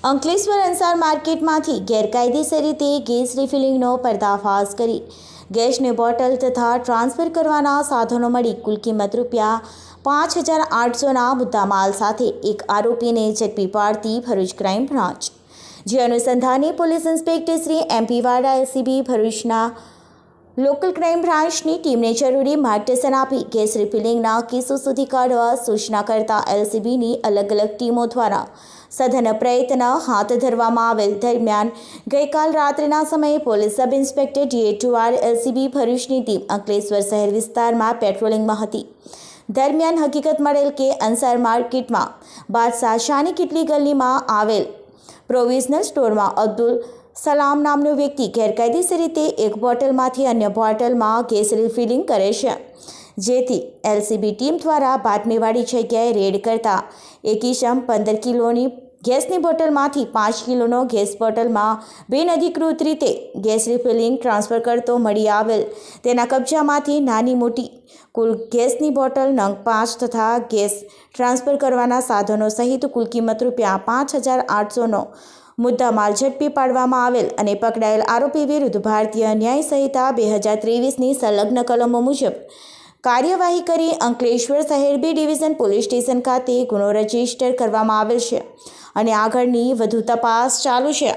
અંકલેશ્વર અંસાર માર્કેટમાંથી ગેરકાયદેસર રીતે ગેસ રિફિલિંગનો પર્દાફાશ કરી ગેસની બોટલ તથા ટ્રાન્સફર કરવાના સાધનો મળી કુલ કિંમત ₹5,800ના મુદ્દામાલ સાથે એક આરોપીને ઝડપી પાડતી ભરૂચ ક્રાઇમ બ્રાન્ચ। જે અનુસંધાને પોલીસ ઇન્સ્પેક્ટર શ્રી MP વાડા LCB ભરૂચના લોકલ ક્રાઇમ બ્રાન્ચની ટીમને જરૂરી માર્ગદર્શન આપી ગેસ રિફિલિંગના કેસો શોધી કાઢવા સૂચના કરતા LCBની અલગ અલગ ટીમો દ્વારા સઘન પ્રયત્ન હાથ ધરવામાં આવેલ। દરમિયાન ગઈકાલ રાત્રિના સમયે police sub inspector DA2R LCB ભરૂચની ટીમ અંકલેશ્વર શહેર વિસ્તારમાં પેટ્રોલિંગમાં હતી। દરમિયાન હકીકત મળેલ કે અંસાર માર્કેટમાં બાદશાહ શાહની કિટલી ગલીમાં આવેલ પ્રોવિઝનલ સ્ટોરમાં અબ્દુલ સલામ નામનો વ્યક્તિ ગેરકાયદેસર રીતે એક બોટલમાંથી અન્ય બોટલમાં ગેસ રિફિલિંગ કરે છે। જેથી LCB ટીમ દ્વારા બાતમીવાળી જગ્યાએ રેડ કરતા એક ઇસમ 15 કિલોની ગેસની બોટલમાંથી 5 કિલોનો ગેસ બોટલમાં બિનઅધિકૃત રીતે ગેસ રિફિલિંગ ટ્રાન્સફર કરતો મળી આવેલ। તેના કબજામાંથી નાની મોટી કુલ ગેસની બોટલ નંગ 5 તથા ગેસ ટ્રાન્સફર કરવાના સાધનો સહિત કુલ કિંમત ₹5,800નો મુદ્દામાલ ઝડપી પાડવામાં આવેલ અને પકડાયેલ આરોપી વિરુદ્ધ ભારતીય ન્યાય સંહિતા 2023ની સંલગ્ન કલમો મુજબ કાર્યવાહી કરી અંકલેશ્વર શહેર B ડિવિઝન પોલીસ સ્ટેશન ખાતે ગુનો રજીસ્ટર કરવામાં આવેલ છે અને આગળની વધુ તપાસ ચાલુ છે।